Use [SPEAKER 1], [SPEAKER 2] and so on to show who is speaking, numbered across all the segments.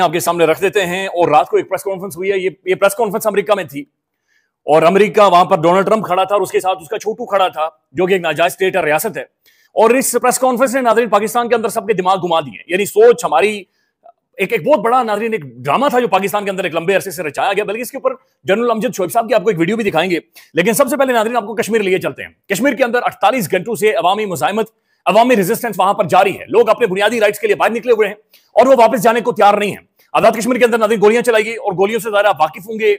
[SPEAKER 1] आपके सामने रख देते हैं। और रात को एक प्रेस कॉन्फ्रेंस हुई है। ये प्रेस कॉन्फ्रेंस अमेरिका में थी और अमेरिका वहां पर डोनाल्ड ट्रंप खड़ा था और उसके साथ उसका छोटू खड़ा था जो कि एक नाजायज स्टेट है, रियासत है। और इस प्रेस कॉन्फ्रेंस ने नाज़रीन पाकिस्तान के अंदर सबके दिमाग घुमा दिए। यानी सोच हमारी एक बहुत बड़ा नाज़रीन एक ड्रामा था जो पाकिस्तान के अंदर एक लंबे अरसे से रचाया गया। बल्कि इसके ऊपर जनरल अमजद शोएब साहब की आपको एक वीडियो भी दिखाएंगे। लेकिन सबसे पहले नाज़रीन आपको कश्मीर लिए चलते हैं। कश्मीर के अंदर 48 घंटों से अवामी मुजाहिमत, अवामी रेजिस्टेंस वहां पर जारी है। लोग अपने बुनियादी राइट्स के लिए बाहर निकले हुए हैं और वो वापस जाने को तैयार नहीं है। आजाद कश्मीर के अंदर नाज़रीन गोलियां चलाई गई और गोलियों से ज़रा वाकिफ होंगे।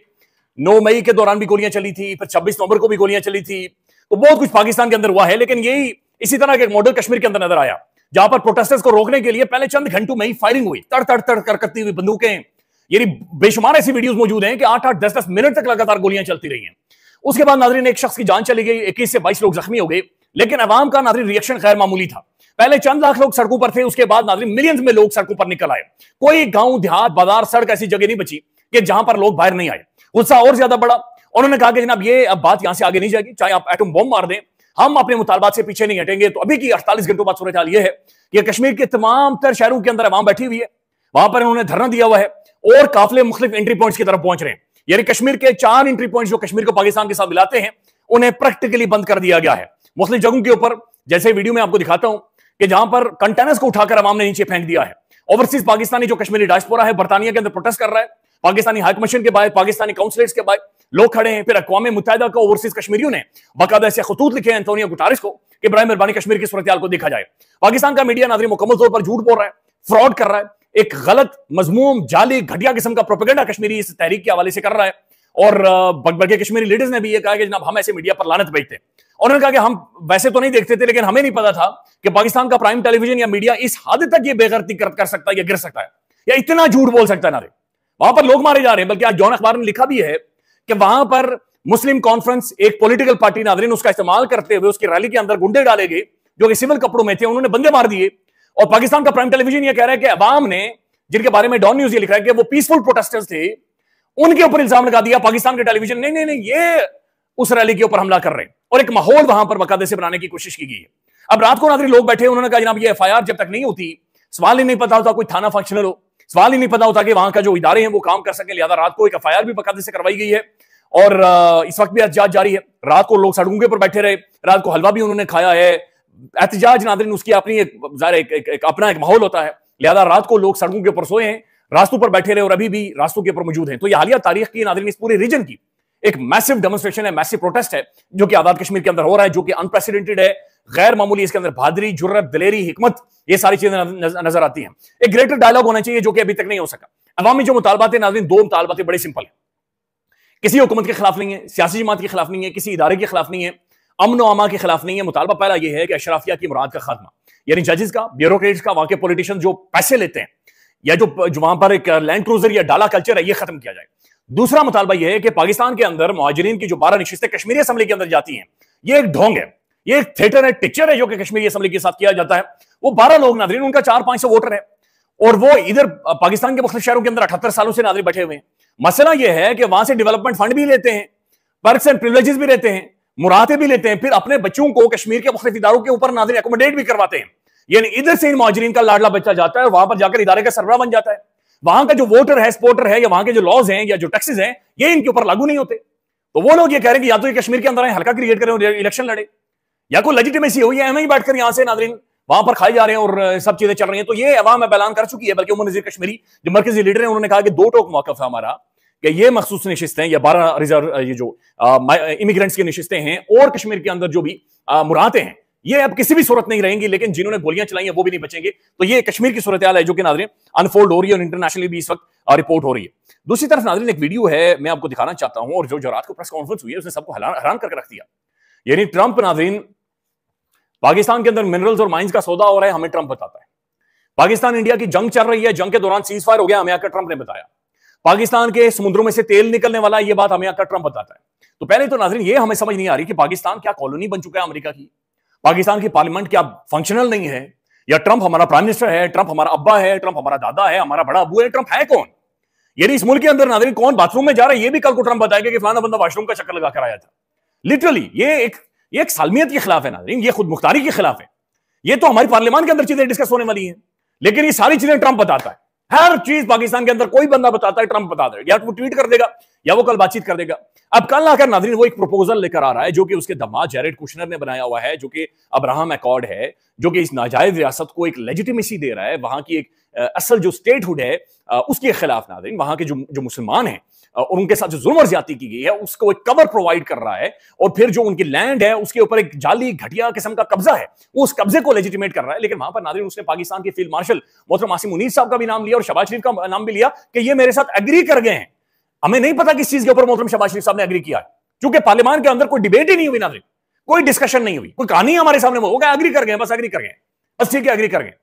[SPEAKER 1] 9 मई के दौरान भी गोलियां चली थी, फिर 26 नवंबर को भी गोलियां चली थी। तो बहुत कुछ पाकिस्तान के अंदर हुआ है। लेकिन यही इसी तरह का एक मॉडल कश्मीर के अंदर नजर आया जहां पर प्रोटेस्टर्स को रोकने के लिए पहले चंद घंटों में ही फायरिंग हुई, तड़ तड़ तड़ करती हुई बंदूकें। यानी बेशुमार ऐसी वीडियोस मौजूद हैं कि 8-8, 10-10 मिनट तक लगातार गोलियां चलती रही हैं। उसके बाद नाज़रीन एक शख्स की जान चली गई, 21 से 22 लोग जख्मी हो गए। लेकिन अवाम का नाज़रीन रिएक्शन गैर मामूली था। पहले चंद लाख लोग सड़कों पर थे, उसके बाद नाज़रीन मिलियंस में लोग सड़कों पर निकल आए। कोई गांव, देहात, बाजार, सड़क ऐसी जगह नहीं बची कि जहां पर लोग बाहर नहीं आए। गुस्सा और ज्यादा बढ़ा। उन्होंने कहा कि जनाब ये अब बात यहां से आगे नहीं जाएगी, चाहे आप एटम बम मार दें, हम अपने मुतालबात से पीछे नहीं हटेंगे। तो अभी की 48 घंटों बाद सूरत हाल यह है कि कश्मीर के तमाम तर शहरों के अंदर अवाम बैठी हुई है। वहां पर उन्होंने धरना दिया हुआ है और काफिले मुख्तलिफ एंट्री पॉइंट्स की तरफ पहुंच रहे हैं। यानी कश्मीर के 4 एंट्री पॉइंट्स जो कश्मीर को पाकिस्तान के साथ मिलाते हैं उन्हें प्रैक्टिकली बंद कर दिया गया है। मुख्तलिफ जगहों के ऊपर, जैसे वीडियो में आपको दिखाता हूं कि जहां पर कंटेनर्स को उठाकर अवाम ने नीचे फेंक दिया है। ओवरसीज पाकिस्तानी जो कश्मीरी डायस्पोरा है बरतानिया के अंदर प्रोटेस्ट कर रहा है। पाकिस्तानी हाई कमीशन के बाहर, पाकिस्तानी काउंसलेट्स के बाहर लोग खड़े हैं। फिर अक़वाम मुत्तहिदा को ओवरसीज कश्मीरियों ने बाकायदा ऐसे खतूत लिखे हैं एंटोनियो गुटारेस को कि बराए मेहरबानी कश्मीर की सूरत हाल को देखा जाए। पाकिस्तान का मीडिया नाज़रीन मुकम्मल तौर पर झूठ बोल रहा है, फ्रॉड कर रहा है, एक गलत मजमूम जाली घटिया किस्म का प्रोपेगेंडा कश्मीरी इस तहरीक के हवाले से कर रहा है। और बल्कि कश्मीरी लीडर्स ने भी ये कहा कि जनाब हम ऐसे मीडिया पर लानत भेजते हैं। और उन्होंने कहा कि हम वैसे तो नहीं देखते थे, लेकिन हमें नहीं पता था कि पाकिस्तान का प्राइम टेलीविजन या मीडिया इस हद तक ये बेगैरती कर सकता है या गिर सकता है या इतना झूठ बोल सकता है। नारे वहां पर लोग मारे जा रहे हैं। बल्कि आज जॉन अखबार ने लिखा भी है कि वहां पर मुस्लिम कॉन्फ्रेंस, एक पॉलिटिकल पार्टी नाज़रीन उसका इस्तेमाल करते हुए उसकी रैली के अंदर गुंडे डाले गए जो कि सिविल कपड़ों में थे, उन्होंने बंदे मार दिए। और पाकिस्तान का प्राइम टेलीविजन ये कह रहा है कि अवाम ने, जिनके बारे में डॉन न्यूज ये लिख रहा है कि वो पीसफुल प्रोटेस्टर्स थे, उनके ऊपर इल्जाम लगा दिया पाकिस्तान के टेलीविजन नहीं नहीं नहीं ये उस रैली के ऊपर हमला कर रहे हैं। और एक माहौल वहां पर बाकायदे से बनाने की कोशिश की गई है। अब रात को नाज़रीन लोग बैठे, उन्होंने कहा जनाब ये एफआईआर जब तक नहीं होती, सवाल ही नहीं पता होता कोई थाना फंक्शनल हो, सवाल ही नहीं पता होता कि वहां का जो इदारे हैं वो काम कर सके। लिहाजा रात को एक एफआईआर भी बाकायदे से करवाई गई है और इस वक्त भी एहतजाज जारी है। रात को लोग सड़कों के ऊपर बैठे रहे, रात को हलवा भी उन्होंने खाया है। एहतजाज नाज़रीन उसकी अपनी अपना एक माहौल होता है। लिहाजा रात को लोग सड़कों के ऊपर सोए हैं, रास्तों पर बैठे रहे और अभी भी रास्तों के ऊपर मौजूद हैं। तो यह हालिया तारीख की नाज़रीन इस पूरे रीजन की एक मैसिव डेमोन्स्ट्रेशन है, मैसिव प्रोटेस्ट है जो कि आजाद कश्मीर के अंदर हो रहा है, जो कि अनप्रेसिडेंटेड है, गैर मामूली। इसके अंदर बहादुरी, जुर्रत, दिलेरी, हिकमत, ये सारी चीजें नजर आती हैं। एक ग्रेटर डायलॉग होना चाहिए जो कि अभी तक नहीं हो सका। अवामी जो मुतालबात है नाज़रीन, 2 मुतालबातें बड़े सिंपल है। किसी हुकूमत के खिलाफ नहीं है, सियासी जमात के खिलाफ नहीं है, किसी इदारे के खिलाफ नहीं है, अमन व अमा के खिलाफ नहीं है। मुतालबा पहला यह है कि अशराफिया की मुराद का खात्मा, यानी जजेस का, ब्यूरोक्रेट्स का, वहां के पॉलिटिशियन जो पैसे लेते हैं या जो वहां पर एक लैंड क्रूजर या डाला कल्चर है, यह खत्म किया जाए। दूसरा मुतालबा यह है कि पाकिस्तान के अंदर मुहाजिरीन की जो 12 नशिस्तें कश्मीरी असम्बली के अंदर जाती हैं, यह एक ढोंग है, ये एक थिएटर है, पिक्चर है जो कि कश्मीरी असम्बली के साथ किया जाता है। वो 12 लोग नाज़रीन, उनका 400-500 वोटर है और वो इधर पाकिस्तान के मुख्तलिफ शहरों के अंदर 78 सालों से नाज़रीन बैठे हुए हैं। मसला यह है कि वहां से डेवलपमेंट फंड भी लेते हैं, पर्क्स एंड प्रिविलेजेस भी लेते हैं, मुराहते भी लेते हैं, फिर अपने बच्चों को कश्मीर के मुख्तलिफ इदारों के ऊपर नाज़रीन एकोमोडेट भी करवाते हैं। यानी इधर से इन मुहाजिरीन का लाडला बच्चा जाता है और वहां पर जाकर इदारे का सरबराह बन जाता है। वहां का जो वोटर है, सपोर्टर है, या वहां के जो लॉज हैं या जो टैक्सेस हैं, ये इनके ऊपर लागू नहीं होते। तो वो लोग ये कह रहे हैं कि या तो ये कश्मीर के अंदर आए, हल्का क्रिएट करें और इलेक्शन लड़े, या कोई लेजिटिमेसी हो, या हमें ही बैठकर यहां से नाज़रीन वहां पर खाए जा रहे हैं और सब चीजें चल रही हैं। तो ये अवाम में ऐलान कर चुकी है। बल्कि उमर नज़ीर कश्मीरी जो मरकजी लीडर हैं, उन्होंने कहा कि 2 टोक मौक़िफ़ है हमारा कि ये मखसूस नशिस्तें या 12 रिजर्व ये जो इमिग्रेंट्स की नशिस्तें हैं और कश्मीर के अंदर जो भी मुराहते हैं, ये अब किसी भी सूरत नहीं रहेंगी। लेकिन जिन्होंने गोलियां चलाई हैं वो भी नहीं बचेंगे। तो ये कश्मीर की सूरत हाल है जो कि नाज़रीन अनफोल्ड हो रही है और इंटरनेशनली भी इस वक्त रिपोर्ट हो रही है। दूसरी तरफ नाज़रीन एक वीडियो है, मैं आपको दिखाना चाहता हूं, और जो रात को प्रेस कॉन्फ्रेंस हुई है उसने सबको हैरान करके रख दिया। यानी ट्रंप नाज़रीन, पाकिस्तान के अंदर मिनरल्स और माइंस का सौदा हो रहा है, हमें ट्रंप बताता है। पाकिस्तान इंडिया की जंग चल रही है, जंग के दौरान सीज फायर हो गया, हमें आकर ट्रंप ने बताया। पाकिस्तान के समुद्रों में से तेल निकलने वाला है, ये बात हमें आकर ट्रंप बताता है। तो पहले तो नाज़रीन ये हमें समझ नहीं आ रही कि पाकिस्तान क्या कॉलोनी बन चुका है अमेरिका की? पाकिस्तान की पार्लियामेंट क्या फंक्शनल नहीं है? या ट्रंप हमारा प्राइम मिनिस्टर है, ट्रंप हमारा अब्बा है, ट्रंप हमारा दादा है, हमारा बड़ा अबू है? ट्रंप है कौन? यानी इस मुल्क के अंदर नाज़रीन कौन बाथरूम में जा रहा है ये भी कल को ट्रंप बताएगा कि फलाना बंदा वॉशरूम का चक्कर लगा कर आया था। लिटरली ये एक सालमियत के खिलाफ है नाज़रीन, ये खुद मुख्तारी के खिलाफ है। ये तो हमारी पार्लियामेंट के अंदर चीजें डिस्कस होने वाली हैं, लेकिन ये सारी चीजें ट्रंप बताता है। हर चीज पाकिस्तान के अंदर कोई बंदा बताता है, ट्रंप बताता है, या वो ट्वीट कर देगा या वो कल बातचीत कर देगा। अब कल आकर नाज़रीन वो एक प्रपोजल लेकर आ रहा है जो कि उसके दामाद जैरेड कुशनर ने बनाया हुआ है, जो कि अब्राहम अकॉर्ड है, जो कि इस नाजायज रियासत को एक लेजिटिमेसी दे रहा है, वहां की एक असल जो स्टेटहुड है उसके खिलाफ नाज़रीन वहां के जो मुसलमान हैं और उनके साथ जो जुल्म और ज्यादती की गई है उसको एक कवर प्रोवाइड कर रहा है, और फिर जो उनकी लैंड है उसके ऊपर एक जाली घटिया किस्म का कब्जा है, वो उस कब्जे को लेजिटिमेट कर रहा है। लेकिन वहां पर नाज़रीन उसने पाकिस्तान के फील्ड मार्शल मोहतरम आसिम मुनीर साहब का भी नाम लिया और शहबाज शरीफ का नाम भी लिया कि ये मेरे साथ एग्री कर गए हैं। हमें नहीं पता किस चीज के ऊपर मोहतरम शहबाज शरीफ साहब ने एग्री किया है, क्योंकि पार्लियामान के अंदर कोई डिबेट ही नहीं हुई नाज़रीन, कोई डिस्कशन नहीं हुई, कोई कहानी हमारे सामने वो होगा, एग्री कर गए, बस एग्री कर गए, बस ठीक है, एग्री कर गए।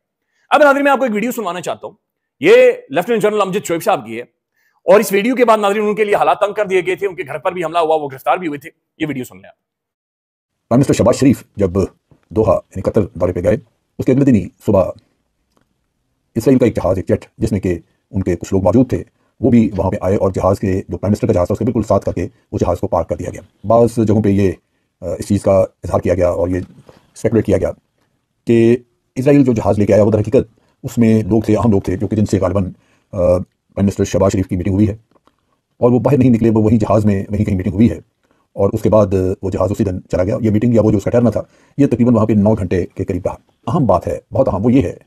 [SPEAKER 1] अब नाज़रीन मैं आपको एक वीडियो सुनवाना चाहता हूं, ये लेफ्टिनेंट जनरल अमजद शोएब साहब की है, और इस वीडियो के बाद नाज़रीन उनके लिए हालात तंग कर दिए गए थे, उनके घर पर भी हमला हुआ, वो गिरफ्तार भी हुए थे। ये वीडियो सुन लें आप।
[SPEAKER 2] प्राइम मिनिस्टर शहबाज शरीफ जब दोहा यानी कतर दौरे पे गए, उसके अगले दिन ही सुबह इसराइल का एक जहाज, एक जेट जिसमें कि उनके कुछ लोग मौजूद थे, वो भी वहाँ पे आए और जहाज़ के जो प्राइम मिनिस्टर का जहाज़ था उसके बिल्कुल साथ करके वो जहाज़ को पार्क कर दिया गया। बाज़ जगहों पे ये इस चीज़ का इजहार किया गया और ये स्पेकुलेट किया गया कि इसराइल जो जहाज़ लेके आया वो दर हकीकत उसमें लोग थे, अहम लोग थे, जो कि जिनसे गालिबन प्राइम मिनिस्टर शहबाज शरीफ की मीटिंग हुई है, और वो बाहर नहीं निकले, वो वहीं जहाज़ में वहीं कहीं मीटिंग हुई है, और उसके बाद वो जहाज़ उसी दिन चला गया। ये मीटिंग या वो जो उसका ठहरना था ये तकरीबन वहाँ पे 9 घंटे के करीब रहा। अहम बात है, बहुत अहम, वो ये है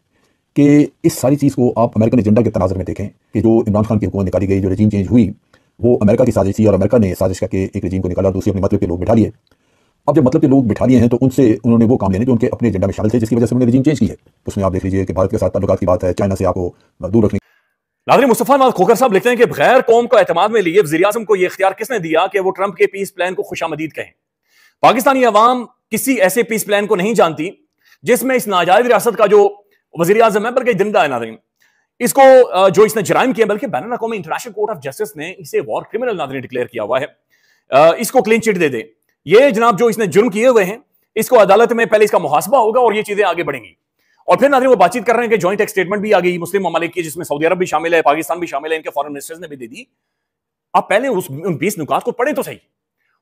[SPEAKER 2] कि इस सारी चीज़ को आप अमेरिकन एजेंडा के तनाज़र में देखें कि जो इमरान खान की हुकूमत निकाली गई, जो रजीम चेंज हुई, वो अमेरिका की साजिश थी और अमेरिका ने साजिश करके एक रजीम को निकाला और दूसरे अपने मतलब के लोग बिठा लिए। अब जब मतलब के लोग बिठा लिए हैं तो उनसे उन्होंने वो काम लेने जो उनके अपने एजेंडा में शामिल थे, जिसकी वजह से उन्होंने रजीम चेंज की है। उसमें आप देख लीजिए कि भारत के साथ ताल्लुकात की बात है, चाइना से आपको दूर रखने।
[SPEAKER 1] नाज़रीन मुस्तफा नवाज खोखर साहब लिखते हैं कि गैर कौम को एतमाद में लिए वज़ीर आज़म को यह इख्तियार किसने दिया कि वो ट्रंप के पीस प्लान को खुशामदीद कहें। पाकिस्तानी अवाम किसी ऐसे पीस प्लान को नहीं जानती जिसमें इस नाजायज रियासत का जो वज़ीर आज़म है, बल्कि जिंदा है नाज़रीन, इसको जो इसने जराइम किया, बल्कि बैनुल अक़वामी इंटरनेशनल कोर्ट ऑफ जस्टिस ने इसे वॉर क्रिमिनल नाज़रीन डिक्लेयर किया हुआ है। इसको क्लीन चिट दे दे। ये जनाब जो इसने जुर्म किए हुए हैं, इसको अदालत में पहले इसका मुहासबा होगा और ये चीजें आगे बढ़ेंगी। और फिर नाज़रीन वो बातचीत कर रहे हैं कि जॉइंट एक स्टेटमेंट भी आ गई मुस्लिम ममालिक की, जिसमें सऊदी अरब भी शामिल है, पाकिस्तान भी शामिल है, इनके फॉरेन मिनिस्टर्स ने भी दे दी। आप पहले उन 20 नुकात को पढ़े तो सही,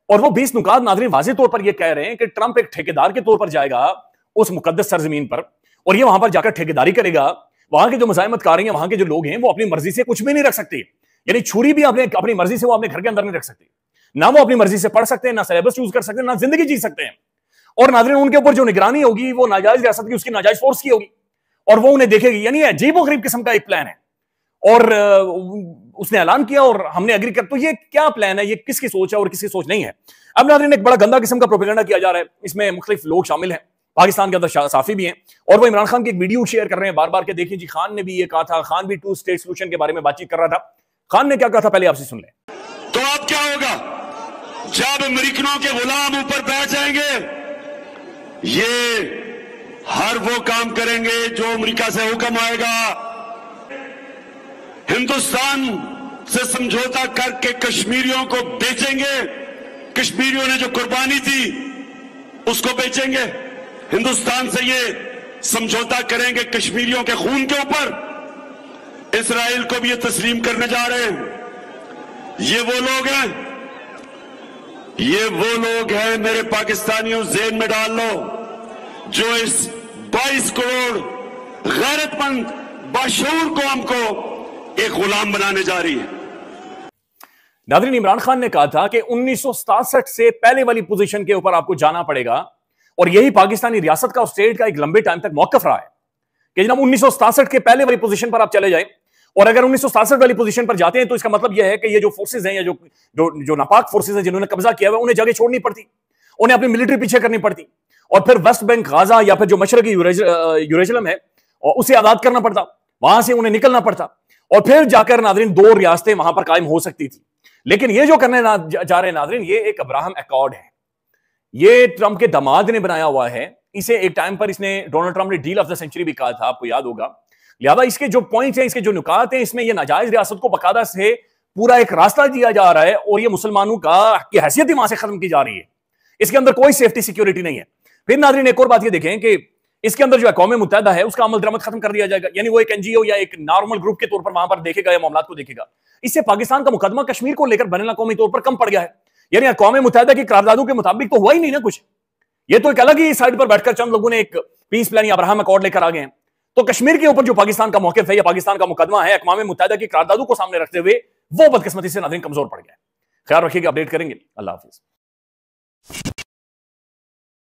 [SPEAKER 1] और वो 20 नुकात नाज़रीन वाज़ेह तौर पर ये कह रहे हैं कि ट्रंप एक ठेकेदार के तौर पर जाएगा उस मुकद्दस सरजमीन पर, और ये वहां पर जाकर ठेकेदारी करेगा। वहां के जो मुजाहिमतकारी हैं, वहां के जो लोग हैं, वो अपनी मर्जी से कुछ भी नहीं रख सकते, यानी छुरी भी अपनी मर्जी से वो अपने घर के अंदर नहीं रख सकते, ना वो अपनी मर्जी से पढ़ सकते हैं, ना सिलेबस चूज कर सकते हैं, ना जिंदगी जी सकते हैं। और नाज़रीन उनके ऊपर जो निगरानी होगी वो नाजायज रियासत की, उसकी नाजायज फोर्स की होगी, और वो उन्हें देखेगी। यानी अजीबोगरीब किस्म का एक प्लान है, और उसने ऐलान किया और हमने एग्री कर। तो ये क्या प्लान है, ये किसकी सोच है और किसकी सोच नहीं है। अब नाज़रीन एक बड़ा गंदा किस्म का प्रोपेगेंडा किया जा रहा है, इसमें मुख्तलिफ लोग शामिल हैं, पाकिस्तान के अंदर साफी भी हैं, और वो इमरान खान की एक वीडियो शेयर कर रहे हैं बार बार के, देखिए जी खान ने भी ये कहा था, खान भी 2 स्टेट सोल्यूशन के बारे में बातचीत कर रहा था। खान ने क्या कहा था पहले आपसे सुन लें।
[SPEAKER 3] तो अब क्या होगा जब अमेरिकनों के गुलाम ऊपर बैठ जाएंगे, ये हर वो काम करेंगे जो अमेरिका से हुक्म आएगा। हिंदुस्तान से समझौता करके कश्मीरियों को बेचेंगे, कश्मीरियों ने जो कुर्बानी दी उसको बेचेंगे। हिंदुस्तान से ये समझौता करेंगे कश्मीरियों के खून के ऊपर। इजराइल को भी ये तस्लीम करने जा रहे हैं। ये वो लोग हैं, ये वो लोग हैं मेरे पाकिस्तानियों, ज़हन में डाल लो, जो इस 22 करोड़ गैरतमंद बाशऊर कौम को एक गुलाम बनाने जा रही है।
[SPEAKER 1] नाज़रीन इमरान खान ने कहा था कि 1967 से पहले वाली पोजीशन के ऊपर आपको जाना पड़ेगा, और यही पाकिस्तानी रियासत का और स्टेट का एक लंबे टाइम तक मौकफ रहा है कि जनाब 1967 के पहले वाली पोजीशन पर आप चले जाएं, और अगर 1967 वाली पोजीशन पर जाते हैं तो इसका मतलब यह है कि ये जो फोर्सेज हैं या जो नापाक फोर्सेज हैं जिन्होंने कब्जा किया हुआ, उन्हें जगह छोड़नी पड़ती, उन्हें अपनी मिलिट्री पीछे करनी पड़ती, और फिर वेस्ट बैंक, गाजा या फिर जो मशरकी यूरेशलम है और उसे आजाद करना पड़ता, वहां से उन्हें निकलना पड़ता, और फिर जाकर नाज़रीन 2 रियासतें वहां पर कायम हो सकती थी। लेकिन ये जो करने जा रहे हैं नाज़रीन, ये एक अब्राहम अकॉर्ड है, ये ट्रंप के दामाद ने बनाया हुआ है। इसे एक टाइम पर इसने डोनाल्ड ट्रंप ने डील ऑफ द सेंचुरी भी कहा था, आपको याद होगा। लिहाजा इसके जो पॉइंट्स हैं, इसके जो नुकात हैं, इसमें ये नाजायज रियासत को बकायदा से पूरा एक रास्ता दिया जा रहा है, और ये मुसलमानों की हैसियत ही वहां से खत्म की जा रही है। इसके अंदर कोई सेफ्टी सिक्योरिटी नहीं है। फिर नाज़रीन एक और बात ये देखें कि इसके अंदर जो अक़वाम मुत्तहिदा है उसका अमल दरामद खत्म कर दिया जाएगा, यानी वो एक एनजीओ या एक नॉर्मल ग्रुप के तौर पर वहां पर देखेगा या मामलात को देखेगा। इससे पाकिस्तान का मुकदमा कश्मीर को लेकर बैनुल अक़वामी तौर पर कम पड़ गया है, यानी अक़वाम मुत्तहिदा की करारदादों के मुताबिक तो हुआ ही नहीं ना कुछ। ये तो एक अलग ही साइड पर बैठकर चंद लोगों ने एक पीस प्लान या अब्राहम अकॉर्ड लेकर आ गए हैं। तो कश्मीर के ऊपर जो पाकिस्तान का मौकिफ है या पाकिस्तान का मुकदमा है अक़वाम मुत्तहिदा की करारदादों को सामने रखते हुए, वो बदकिस्मती से नाज़रीन कमजोर पड़ गया। ख्याल रखिएगा, अपडेट करेंगे। अल्लाह हाफिज।